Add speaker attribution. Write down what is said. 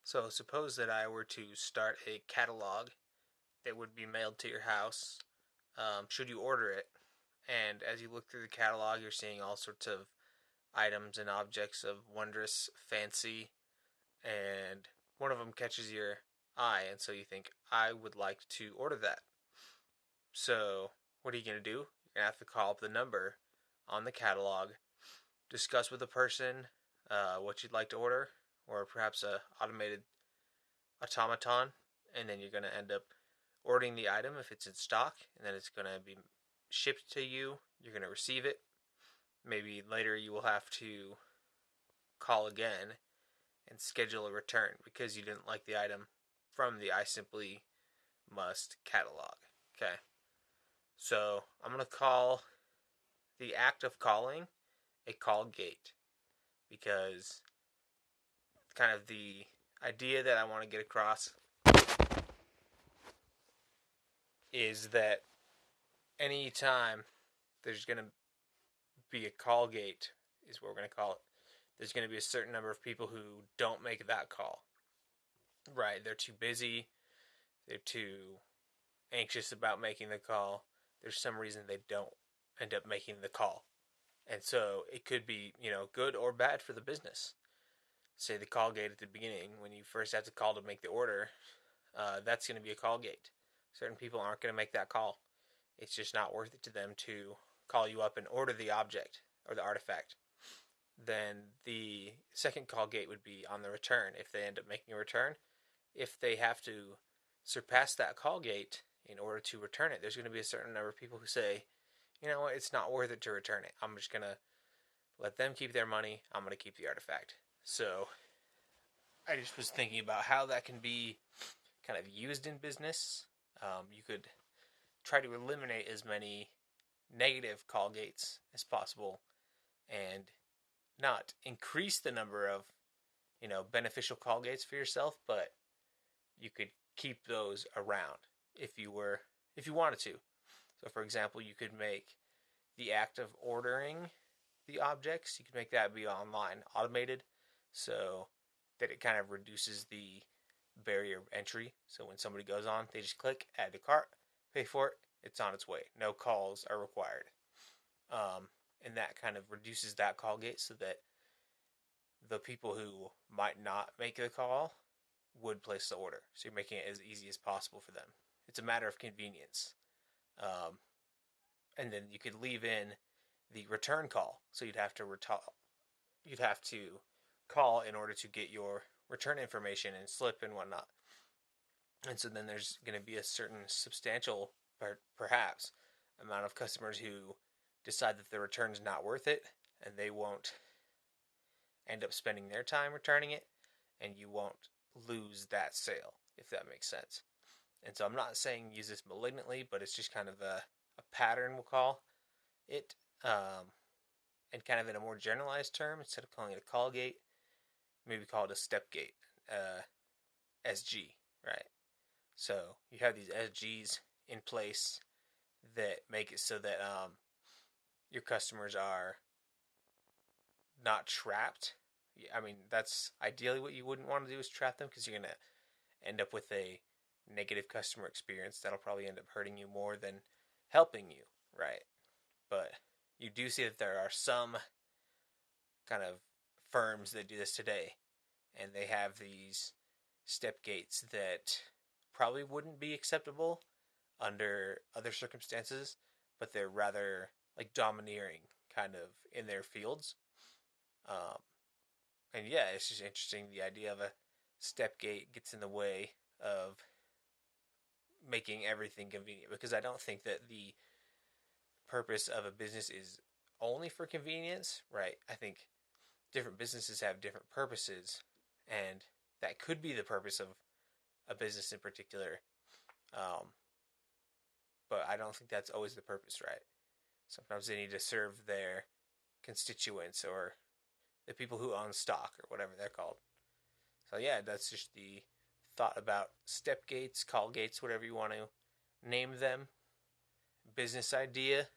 Speaker 1: So suppose that I were to start a catalog that would be mailed to your house, should you order it. And as you look through the catalog, you're seeing all sorts of items and objects of wondrous fancy, and one of them catches your eye, and so you think, I would like to order that. So, what are you going to do? You're going to have to call up the number on the catalog, discuss with the person what you'd like to order, or perhaps a automated automaton, and then you're going to end up ordering the item if it's in stock, and then it's going to be shipped to you. You're going to receive it. Maybe later you will have to call again and schedule a return because you didn't like the item from the I Simply Must catalog. Okay, so I'm going to call the act of calling a call gate because kind of the idea that I want to get across is that anytime there's going to be a call gate, is what we're going to call it, there's going to be a certain number of people who don't make that call. Right, they're too busy, they're too anxious about making the call. There's some reason they don't end up making the call. And so it could be, good or bad for the business. Say the call gate at the beginning, when you first have to call to make the order, that's going to be a call gate. Certain people aren't going to make that call. It's just not worth it to them to call you up and order the object or the artifact. Then the second call gate would be on the return. If they end up making a return, if they have to surpass that call gate in order to return it, there's going to be a certain number of people who say, you know what, it's not worth it to return it. I'm just going to let them keep their money. I'm going to keep the artifact. So I just was thinking about how that can be kind of used in business. You could try to eliminate as many negative call gates as possible and not increase the number of beneficial call gates for yourself, but you could keep those around if you wanted to. So for example, you could make the act of ordering the objects, you could make that be online, automated, so that it kind of reduces the barrier of entry. So when somebody goes on, they just click, add to cart, pay for it, it's on its way. No calls are required. And that kind of reduces that call gate so that the people who might not make the call would place the order. So you're making it as easy as possible for them. It's a matter of convenience. And then you could leave in the return call. So you'd have to call in order to get your return information and slip and whatnot. And so then there's going to be a certain substantial, perhaps, amount of customers who decide that the return's not worth it, and they won't end up spending their time returning it, and you won't lose that sale, if that makes sense. And so I'm not saying use this malignantly, but it's just kind of a pattern, we'll call it, and kind of in a more generalized term, instead of calling it a call gate, maybe call it a step gate, SG, right? So you have these SGs in place that make it so that your customers are not trapped. I mean, that's ideally what you wouldn't want to do, is trap them, because you're going to end up with a negative customer experience that'll probably end up hurting you more than helping you, right? But you do see that there are some kind of firms that do this today, and they have these step gates that probably wouldn't be acceptable under other circumstances, but they're rather like domineering kind of in their fields. And yeah, it's just interesting, the idea of a step gate gets in the way of making everything convenient, because I don't think that the purpose of a business is only for convenience, right? I think different businesses have different purposes, and that could be the purpose of a business in particular. But I don't think that's always the purpose, right? Sometimes they need to serve their constituents or the people who own stock or whatever they're called. So yeah, that's just the thought about step gates, call gates, whatever you want to name them. Business idea.